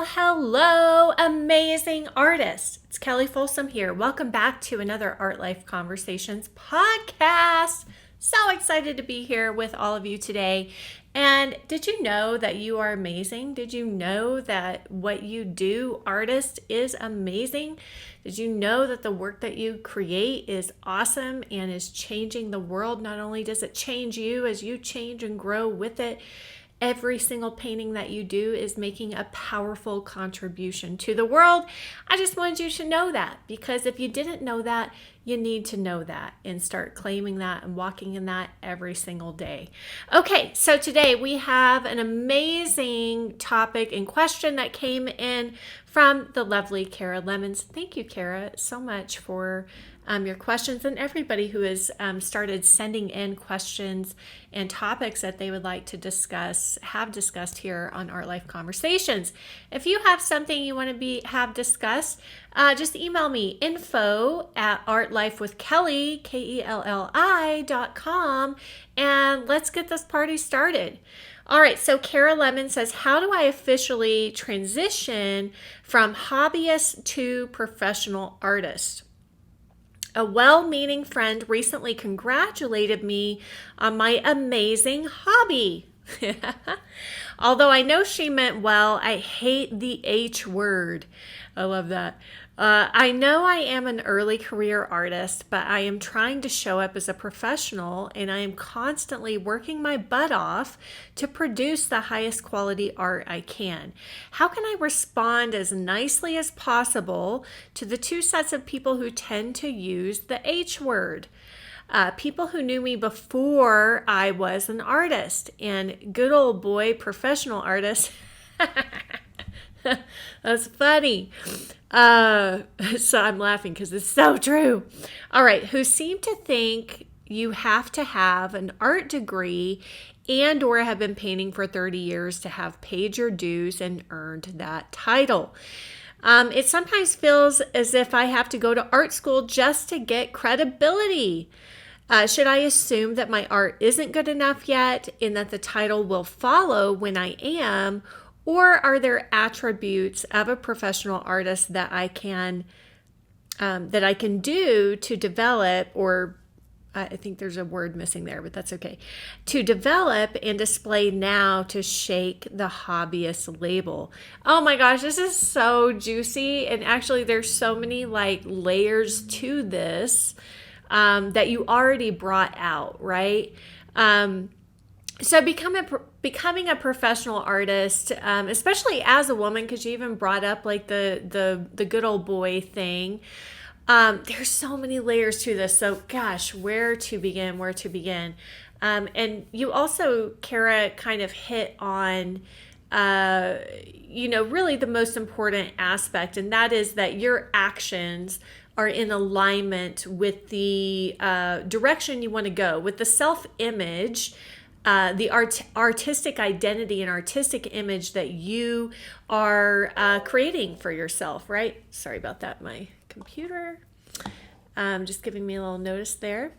Hello, amazing artists. It's Kelli Folsom here. Welcome back to another Art Life Conversations podcast. So excited to be here with all of you today. And did you know that you are amazing? Did you know that what you do, artist, is amazing? Did you know that the work that you create is awesome and is changing the world? Not only does it change you as you change and grow with it, every single painting that you do is making a powerful contribution to the world. I just wanted you to know that, because if you didn't know that, you need to know that and start claiming that and walking in that every single day. Okay, so today we have an amazing topic and question that came in from the lovely Kara Lemons. Thank you, Kara, so much for your questions, and everybody who has started sending in questions and topics that they would like to have discussed here on Art Life Conversations. If you have something you want to have discussed, just email me, info@artlifewithkelli, KELLI.com, and let's get this party started. All right, so Kara Lemon says, how do I officially transition from hobbyist to professional artist? A well-meaning friend recently congratulated me on my amazing hobby. Although I know she meant well, I hate the H word. I love that. I know I am an early career artist, but I am trying to show up as a professional, and I am constantly working my butt off to produce the highest quality art I can. How can I respond as nicely as possible to the two sets of people who tend to use the H word? People who knew me before I was an artist, and good old boy professional artist. That's funny. So I'm laughing because it's so true. All right, who seem to think you have to have an art degree and or have been painting for 30 years to have paid your dues and earned that title. It sometimes feels as if I have to go to art school just to get credibility. Should I assume that my art isn't good enough yet and that the title will follow when I am? Or are there attributes of a professional artist that I can do to develop, or I think there's a word missing there, but that's okay, to develop and display now to shake the hobbyist label? Oh my gosh, this is so juicy. And actually there's so many layers to this that you already brought out, right? So becoming a professional artist, especially as a woman, because you even brought up the good old boy thing. There's so many layers to this. So gosh, where to begin? And you also, Kara, kind of hit on, really the most important aspect, and that is that your actions are in alignment with the direction you want to go, with the self-image, the artistic identity and artistic image that you are creating for yourself, right? Sorry about that, my computer. Just giving me a little notice there.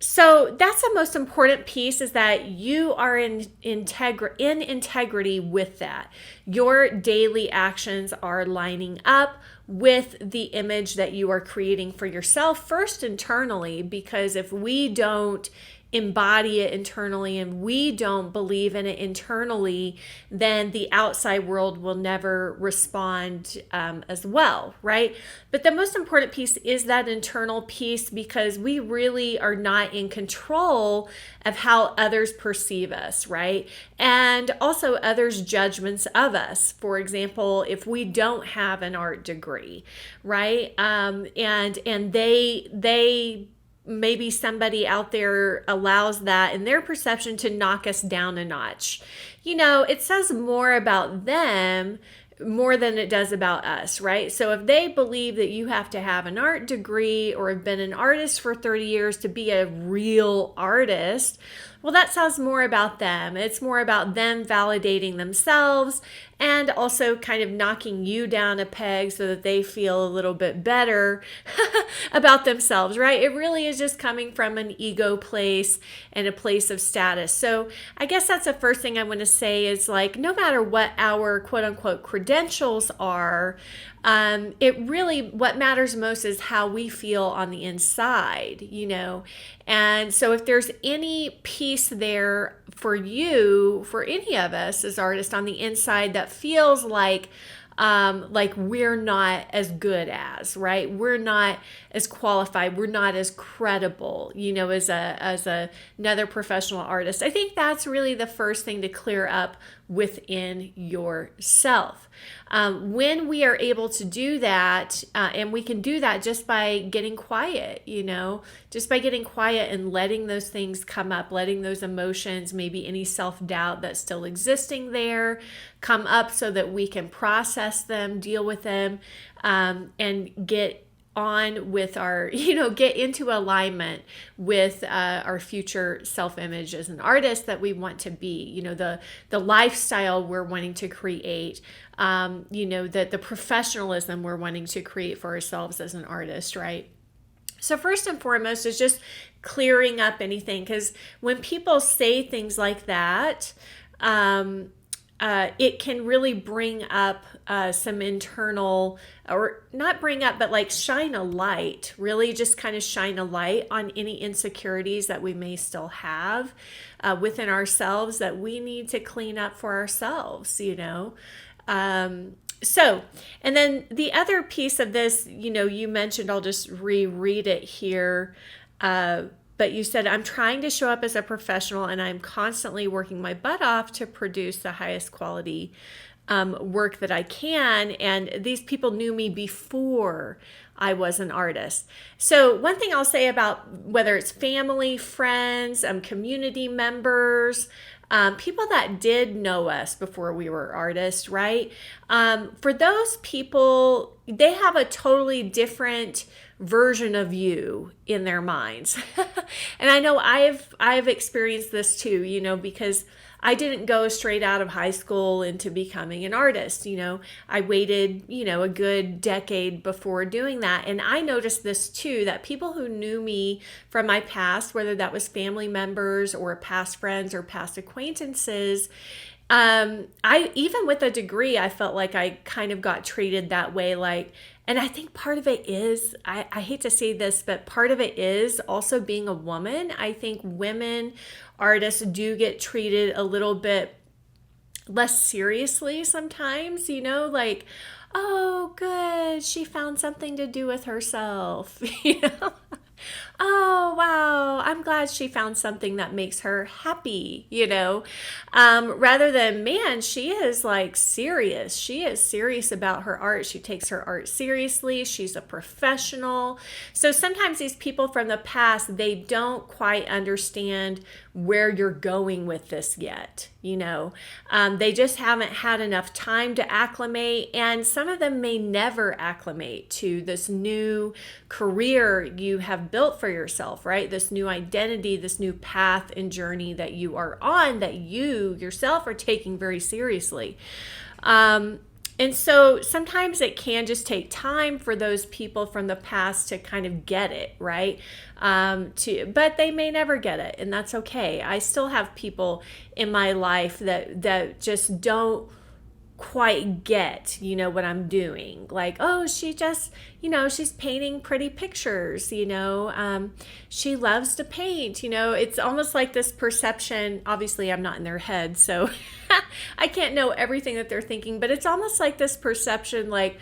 So that's the most important piece, is that you are in integrity with that. Your daily actions are lining up with the image that you are creating for yourself, first internally, because if we don't embody it internally and we don't believe in it internally, then the outside world will never respond as well, right? But the most important piece is that internal piece, because we really are not in control of how others perceive us, right? And also others' judgments of us. For example, if we don't have an art degree, right? And they maybe somebody out there allows that in their perception to knock us down a notch. It says more about them more than it does about us, right? So if they believe that you have to have an art degree or have been an artist for 30 years to be a real artist, Well, that sounds more about them. It's more about them validating themselves and also kind of knocking you down a peg so that they feel a little bit better about themselves, right? It really is just coming from an ego place and a place of status. So I guess that's the first thing I want to say is like, no matter what our quote unquote credentials are, it really, what matters most is how we feel on the inside, you know? And so if there's any piece there for you, for any of us as artists on the inside that feels like we're not as good as, right? We're not as qualified. We're not as credible, you know, another professional artist. I think that's really the first thing to clear up within yourself. When we are able to do that, and we can do that just by getting quiet, you know, just by getting quiet and letting those things come up, letting those emotions, maybe any self-doubt that's still existing there, come up so that we can process them, deal with them, and get on with our, you know, get into alignment with our future self-image as an artist that we want to be, you know, the lifestyle we're wanting to create, you know, the professionalism we're wanting to create for ourselves as an artist, right? So first and foremost is just clearing up anything, because when people say things like that, it can really bring up some internal, or not bring up, but like shine a light, really just kind of shine a light on any insecurities that we may still have within ourselves that we need to clean up for ourselves, you know. So, and then the other piece of this, you know, you mentioned, I'll just reread it here. But you said, I'm trying to show up as a professional and I'm constantly working my butt off to produce the highest quality work that I can. And these people knew me before I was an artist. So one thing I'll say about whether it's family, friends, community members, people that did know us before we were artists, right? For those people, they have a totally different version of you in their minds. And I know I've experienced this too, you know, because I didn't go straight out of high school into becoming an artist. You know, I waited, you know, a good decade before doing that. And I noticed this too, that people who knew me from my past, whether that was family members or past friends or past acquaintances, I, even with a degree, I felt like I kind of got treated that way. Like, and I think part of it is, I hate to say this, but part of it is also being a woman. I think women artists do get treated a little bit less seriously sometimes, you know, like, oh, good, she found something to do with herself, you know? Oh, wow, I'm glad she found something that makes her happy, you know, rather than, man, she is like serious. She is serious about her art. She takes her art seriously. She's a professional. So sometimes these people from the past, they don't quite understand where you're going with this yet, you know. They just haven't had enough time to acclimate, and some of them may never acclimate to this new career you have built for yourself, right? This new identity, this new path and journey that you are on, that you yourself are taking very seriously. And so sometimes it can just take time for those people from the past to kind of get it, right? But they may never get it, and that's okay. I still have people in my life that just don't quite get, you know, what I'm doing. Like, oh, she just, you know, she's painting pretty pictures, you know, she loves to paint, you know. It's almost like this perception. Obviously I'm not in their head, so I can't know everything that they're thinking, but it's almost like this perception, like,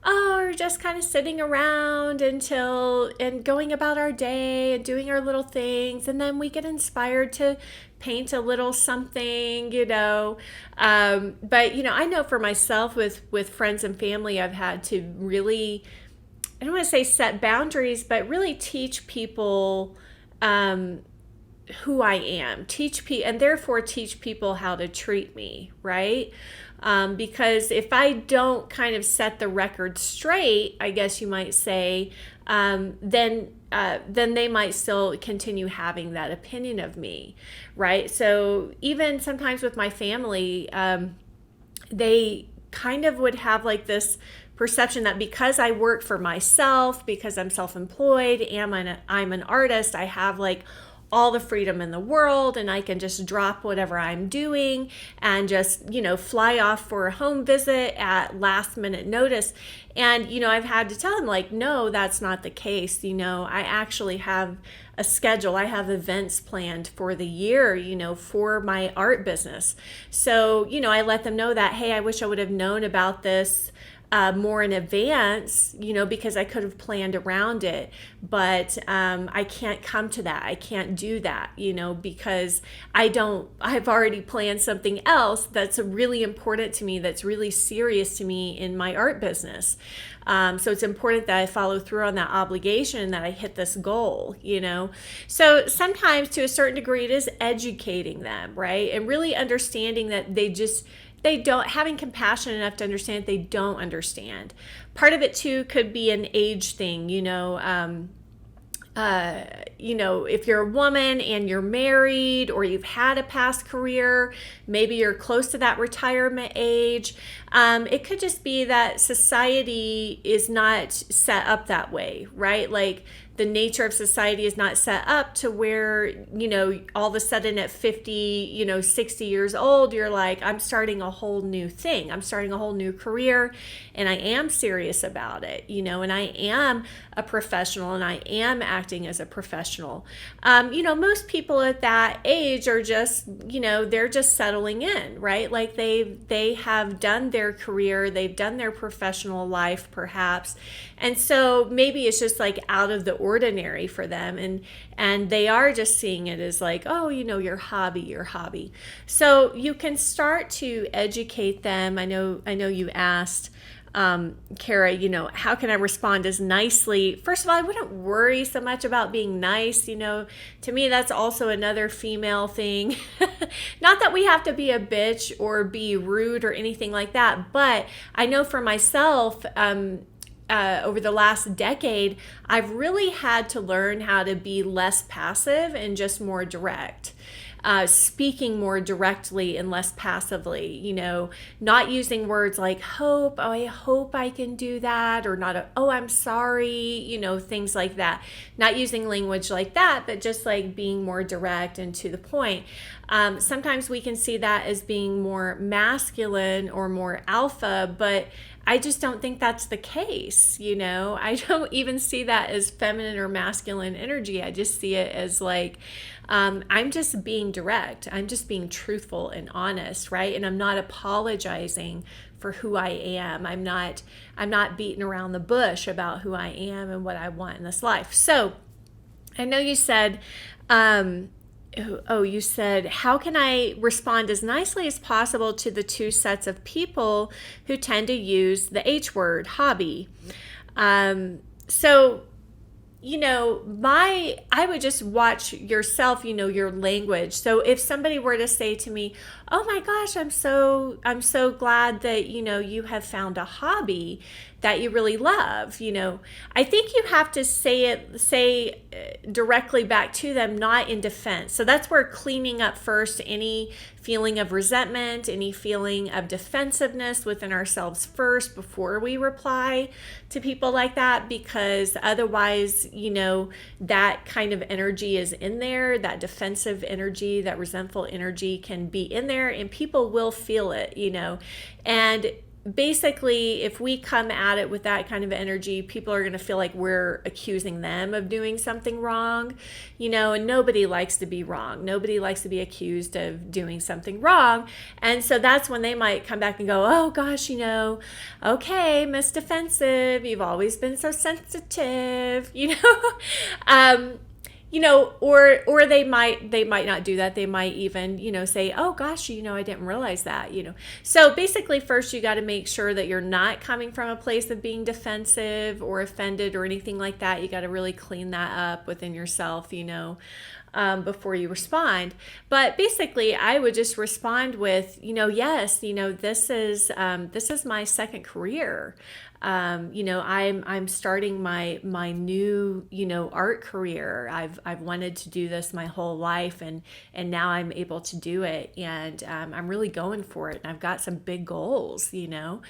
oh, we're just kind of sitting around and going about our day and doing our little things, and then we get inspired to paint a little something, you know. But, you know, I know for myself with friends and family, I've had to really, I don't want to say set boundaries, but really teach people who I am, and therefore teach people how to treat me, right? Because if I don't kind of set the record straight, I guess you might say, then they might still continue having that opinion of me, right? So even sometimes with my family, they kind of would have like this perception that because I work for myself, because I'm self-employed, and I'm an artist, I have like all the freedom in the world and I can just drop whatever I'm doing and just, fly off for a home visit at last minute notice. And, I've had to tell them like, no, that's not the case. I actually have a schedule. I have events planned for the year, for my art business. So, I let them know that, hey, I wish I would have known about this more in advance, because I could have planned around it, but I can't come to that. I can't do that, because I've already planned something else that's really important to me, that's really serious to me in my art business. So it's important that I follow through on that obligation, that I hit this goal, So sometimes to a certain degree, it is educating them, right? And really understanding that they don't, having compassion enough to understand they don't understand. Part of it too could be an age thing, if you're a woman and you're married or you've had a past career, maybe you're close to that retirement age. It could just be that society is not set up that way, right? Like the nature of society is not set up to where, all of a sudden at 50, 60 years old, you're like, I'm starting a whole new thing. I'm starting a whole new career and I am serious about it, and I am a professional and I am acting as a professional. Most people at that age are just, they're just settling in, right? Like they have done their career, they've done their professional life perhaps. And so maybe it's just like out of the ordinary for them. And they are just seeing it as like, oh, your hobby. So you can start to educate them. I know you asked, Kara, how can I respond as nicely? First of all, I wouldn't worry so much about being nice. To me, that's also another female thing. Not that we have to be a bitch or be rude or anything like that, but I know for myself, over the last decade, I've really had to learn how to be less passive and just more direct. Speaking more directly and less passively, not using words like hope, oh, I hope I can do that, or not, oh, I'm sorry, things like that. Not using language like that, but just like being more direct and to the point. Sometimes we can see that as being more masculine or more alpha, but I just don't think that's the case. I don't even see that as feminine or masculine energy. I just see it as like, I'm just being direct. I'm just being truthful and honest, right? And I'm not apologizing for who I am. I'm not beating around the bush about who I am and what I want in this life. So I know you said, you said, how can I respond as nicely as possible to the two sets of people who tend to use the H word, hobby? I would just watch yourself, your language. So if somebody were to say to me, oh my gosh, I'm so glad that, you have found a hobby that you really love, I think you have to say directly back to them, not in defense. So that's where cleaning up first any feeling of resentment, any feeling of defensiveness within ourselves first before we reply to people like that, because otherwise, that kind of energy is in there, that defensive energy, that resentful energy can be in there and people will feel it, and basically, if we come at it with that kind of energy, people are going to feel like we're accusing them of doing something wrong, and nobody likes to be wrong. Nobody likes to be accused of doing something wrong. And so that's when they might come back and go, oh gosh, okay, Miss Defensive, you've always been so sensitive, or they might not do that. They might even, say, oh gosh, I didn't realize that, So basically first you got to make sure that you're not coming from a place of being defensive or offended or anything like that. You got to really clean that up within yourself, before you respond. But basically I would just respond with, yes, this is my second career. I'm starting my new, art career. I've wanted to do this my whole life, and now I'm able to do it, and I'm really going for it. And I've got some big goals. So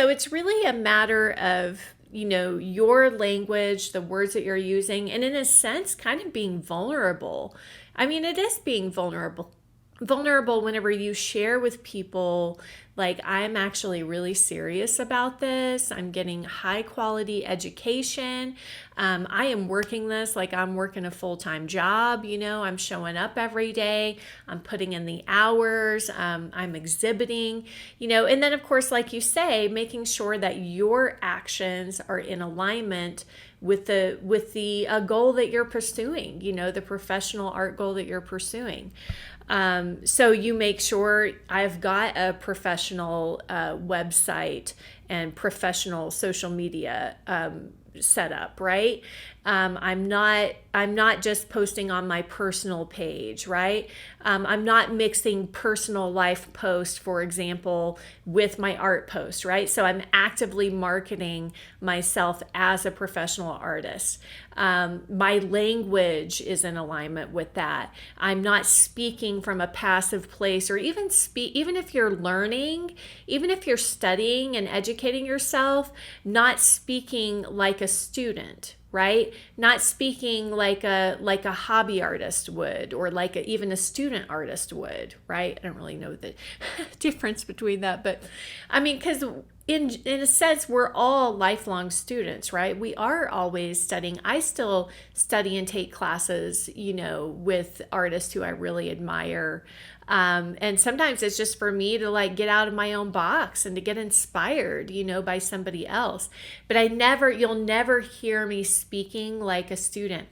it's really a matter of your language, the words that you're using, and in a sense, kind of being vulnerable. I mean, it is being vulnerable whenever you share with people, like, I'm actually really serious about this. I'm getting high quality education. I am working this like I'm working a full-time job. I'm showing up every day. I'm putting in the hours. I'm exhibiting, and then of course, like you say, making sure that your actions are in alignment with the goal that you're pursuing, the professional art goal that you're pursuing. So you make sure I've got a professional website and professional social media set up, right? I'm not just posting on my personal page, right? I'm not mixing personal life posts, for example, with my art posts, right? So I'm actively marketing myself as a professional artist. My language is in alignment with that. I'm not speaking from a passive place, or even if you're learning, even if you're studying and educating yourself, not speaking like a student, right? Not speaking like a hobby artist would, or like even a student artist would, right? I don't really know the difference between that, but I mean, because in a sense, we're all lifelong students, right? We are always studying. I still study and take classes, with artists who I really admire. And sometimes it's just for me to like get out of my own box and to get inspired, by somebody else. But you'll never hear me speaking like a student.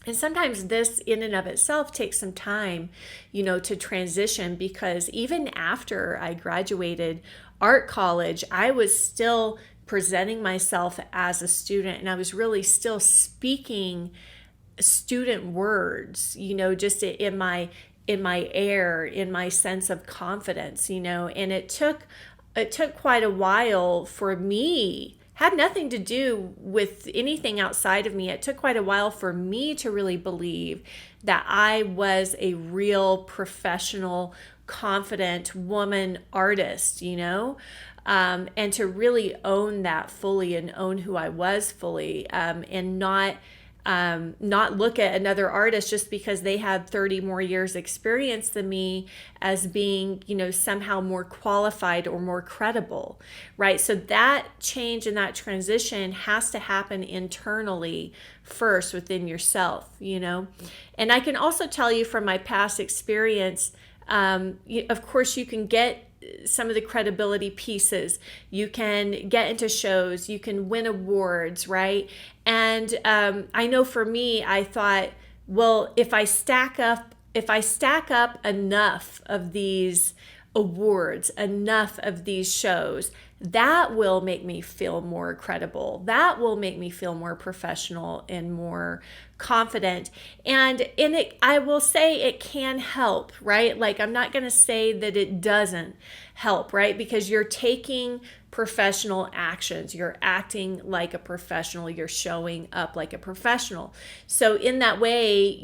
And sometimes this in and of itself takes some time, to transition, because even after I graduated art college, I was still presenting myself as a student, and I was really still speaking student words, just in my air, in my sense of confidence, and it took quite a while for me, had nothing to do with anything outside of me. It took quite a while for me to really believe that I was a real professional, confident woman artist, and to really own that fully and own who I was fully, and not look at another artist just because they had 30 more years experience than me as being, somehow more qualified or more credible, right? So that change and that transition has to happen internally first within yourself, And I can also tell you from my past experience, of course, you can get some of the credibility pieces. You can get into shows. You can win awards, right? And I know for me, I thought, well, if I stack up enough of these awards, enough of these shows, that will make me feel more credible. That will make me feel more professional and more confident. And I will say it can help, right? Like, I'm not going to say that it doesn't help, right? Because you're taking professional actions. You're acting like a professional. You're showing up like a professional. So in that way,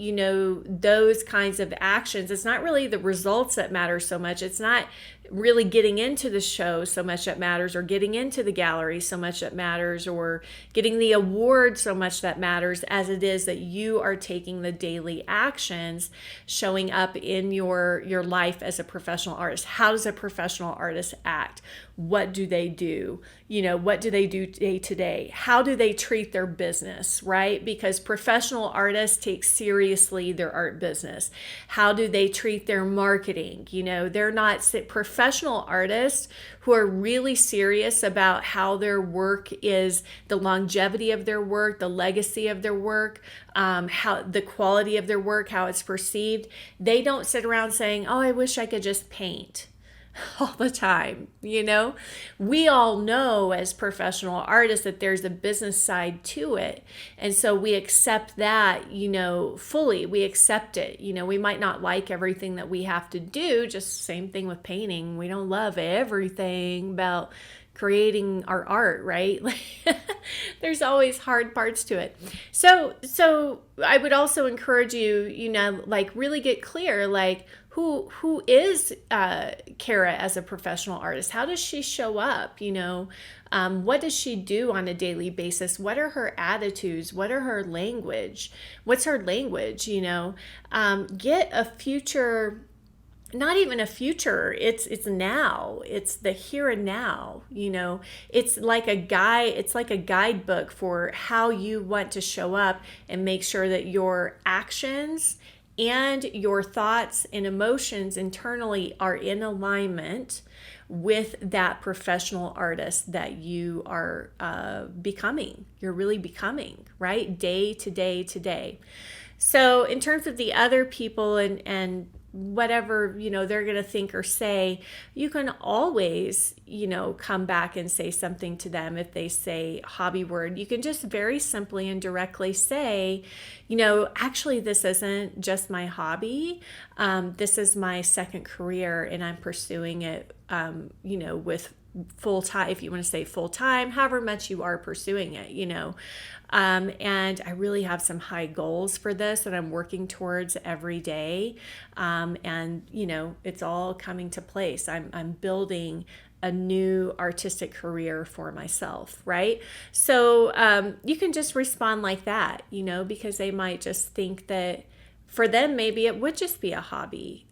those kinds of actions, it's not really the results that matter so much. It's not really getting into the show so much that matters, or getting into the gallery so much that matters, or getting the award so much that matters, as it is that you are taking the daily actions, showing up in your life as a professional artist. How does a professional artist act? What do they do? What do they do day to day? How do they treat their business, right? Because professional artists take seriously their art business. How do they treat their marketing? They're not professional artists who are really serious about how their work is, the longevity of their work, the legacy of their work, how the quality of their work, how it's perceived. They don't sit around saying, oh, I wish I could just paint all the time. We all know as professional artists that there's a business side to it. And so we accept that, fully. We accept it. We might not like everything that we have to do. Just same thing with painting. We don't love everything about creating our art, right? There's always hard parts to it. So I would also encourage you, like really get clear, like who is Kara as a professional artist? How does she show up? What does she do on a daily basis? What are her attitudes? What are her language? What's her language? Get a future. Not even a future, it's now, it's the here and now. It's like a guidebook for how you want to show up and make sure that your actions and your thoughts and emotions internally are in alignment with that professional artist that you are becoming. You're really becoming, right? Day to day to day. So in terms of the other people and whatever they're going to think or say, you can always come back and say something to them. If they say hobby word, you can just very simply and directly say, actually this isn't just my hobby, this is my second career and I'm pursuing it with full time, if you want to say full time, however much you are pursuing it, and I really have some high goals for this that I'm working towards every day. And it's all coming to place. I'm building a new artistic career for myself, right? So you can just respond like that, because they might just think that for them, maybe it would just be a hobby.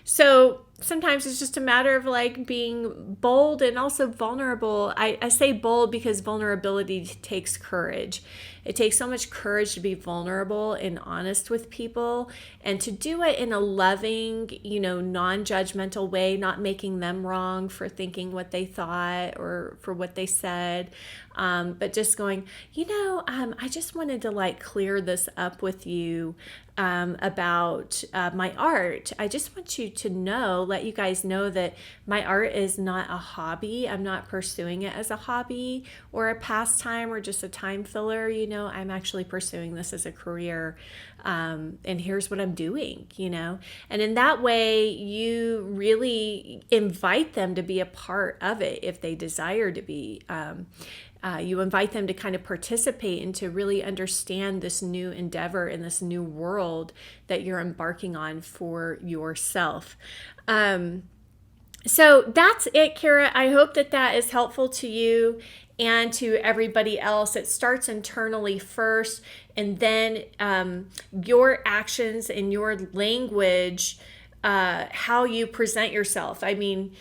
So sometimes it's just a matter of like being bold and also vulnerable. I say bold because vulnerability takes courage. It takes so much courage to be vulnerable and honest with people, and to do it in a loving, non-judgmental way, not making them wrong for thinking what they thought or for what they said, but just going, I just wanted to like clear this up with you about my art. I just want you to let you guys know that my art is not a hobby. I'm not pursuing it as a hobby or a pastime or just a time filler. I'm actually pursuing this as a career. And here's what I'm doing, and in that way, you really invite them to be a part of it if they desire to be. You invite them to kind of participate and to really understand this new endeavor in this new world that you're embarking on for yourself. So that's it, Kara. I hope that is helpful to you and to everybody else. It starts internally first, and then your actions and your language, how you present yourself. I mean,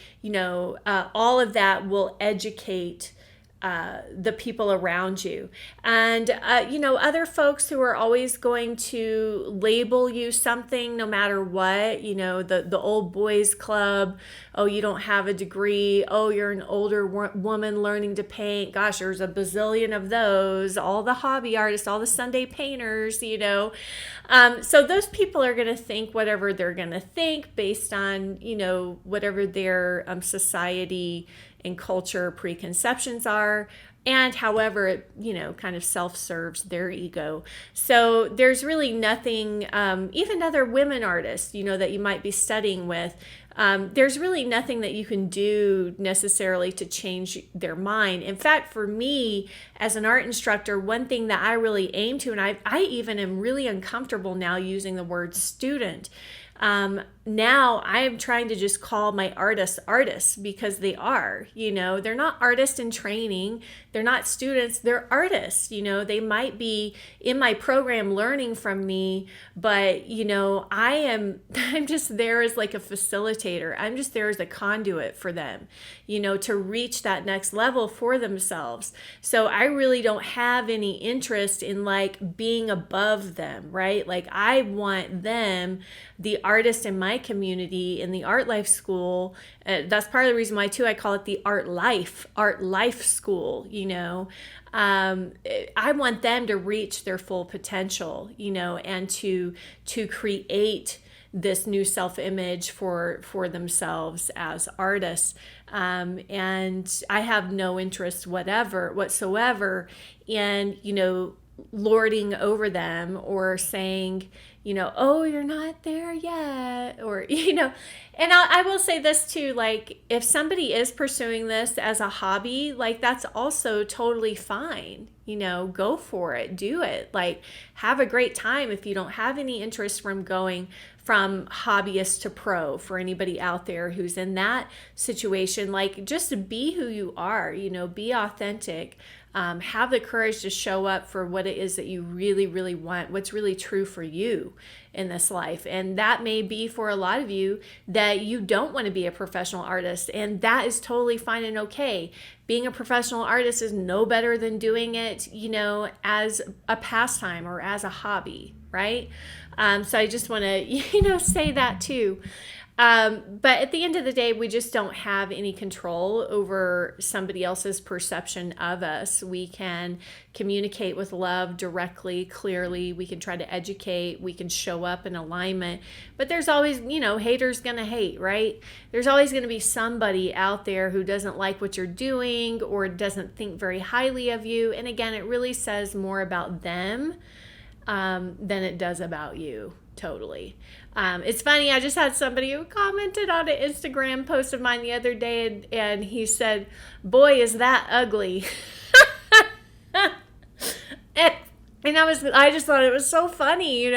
all of that will educate the people around you. And, other folks who are always going to label you something no matter what, the old boys club. Oh, you don't have a degree. Oh, you're an older woman learning to paint. Gosh, there's a bazillion of those. All the hobby artists, all the Sunday painters, So those people are going to think whatever they're going to think based on, whatever their society and culture preconceptions are, and however it, kind of self-serves their ego. So there's really nothing, even other women artists, that you might be studying with, there's really nothing that you can do necessarily to change their mind. In fact, for me, as an art instructor, one thing that I really aim to, and I even am really uncomfortable now using the word student. Now I am trying to just call my artists because they are, they're not artists in training. They're not students. They're artists. They might be in my program learning from me, but, I'm just there as like a facilitator. I'm just there as a conduit for them, to reach that next level for themselves. So I really don't have any interest in like being above them, right? Like I want them, the artist in my community in the Art Life School. That's part of the reason why too I call it the Art Life School. I want them to reach their full potential, and to create this new self-image for themselves as artists. And I have no interest whatsoever in, lording over them or saying, oh, you're not there yet, or, and I will say this too, like, if somebody is pursuing this as a hobby, like, that's also totally fine. Go for it, do it, like, have a great time. If you don't have any interest from going from hobbyist to pro, for anybody out there who's in that situation, like, just be who you are, be authentic. Have the courage to show up for what it is that you really, really want, what's really true for you in this life. And that may be for a lot of you that you don't want to be a professional artist, and that is totally fine and okay. Being a professional artist is no better than doing it, as a pastime or as a hobby, right? So I just want to, say that too. But at the end of the day, we just don't have any control over somebody else's perception of us. We can communicate with love directly, clearly. We can try to educate. We can show up in alignment. But there's always, haters gonna hate, right? There's always gonna be somebody out there who doesn't like what you're doing or doesn't think very highly of you. And again, it really says more about them than it does about you. Totally. It's funny, I just had somebody who commented on an Instagram post of mine the other day, and he said, "Boy, is that ugly." And I just thought it was so funny,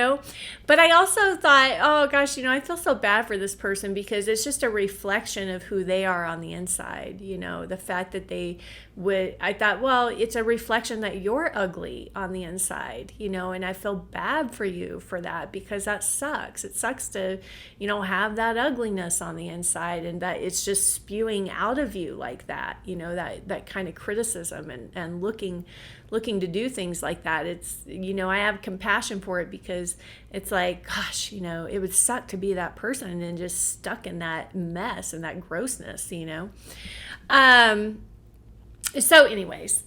But I also thought, oh gosh, I feel so bad for this person, because it's just a reflection of who they are on the inside. The fact that I thought, well, it's a reflection that you're ugly on the inside, and I feel bad for you for that, because that sucks. It sucks to, have that ugliness on the inside, and that it's just spewing out of you like that, that kind of criticism and looking to do things like that. It's, I have compassion for it, because it's like, gosh, it would suck to be that person and just stuck in that mess and that grossness, So anyways,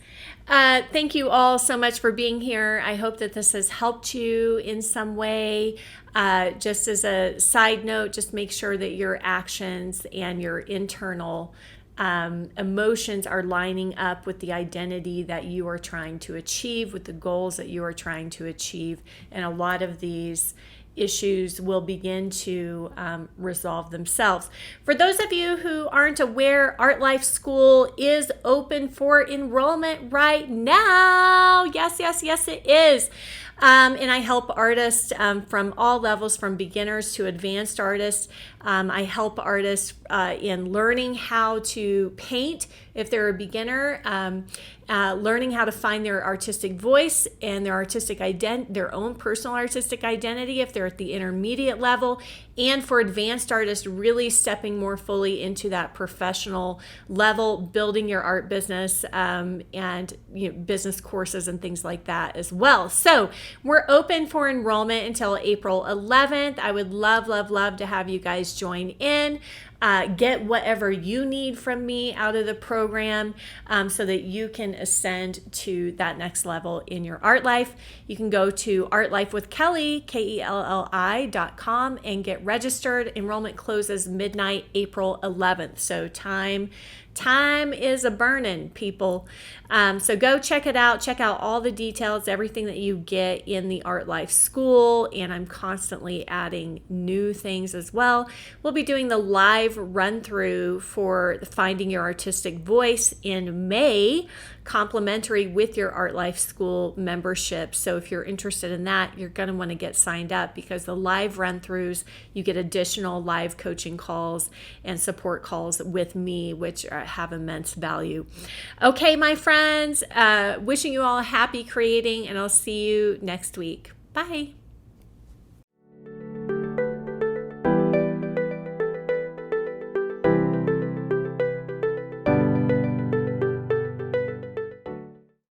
thank you all so much for being here. I hope that this has helped you in some way. Just as a side note, just make sure that your actions and your internal emotions are lining up with the identity that you are trying to achieve, with the goals that you are trying to achieve. And a lot of these issues will begin to resolve themselves. For those of you who aren't aware, Art Life School is open for enrollment right now. Yes, it is. And I help artists from all levels, from beginners to advanced artists. I help artists in learning how to paint if they're a beginner, learning how to find their artistic voice and their artistic their own personal artistic identity if they're at the intermediate level, and for advanced artists, really stepping more fully into that professional level, building your art business, and business courses and things like that as well. So we're open for enrollment until April 11th. I would love to have you guys join in. Get whatever you need from me out of the program so that you can ascend to that next level in your art life. You can go to artlifewithkelli, KELLI.com, and get registered. Enrollment closes midnight, April 11th. So time is a burning, people. So go check it out. Check out all the details, everything that you get in the Art Life School. And I'm constantly adding new things as well. We'll be doing the live run through for Finding Your Artistic Voice in May, complimentary with your Art Life School membership. So if you're interested in that, you're going to want to get signed up, because the live run throughs, you get additional live coaching calls and support calls with me, which have immense value. Okay, my friends, wishing you all happy creating, and I'll see you next week. Bye.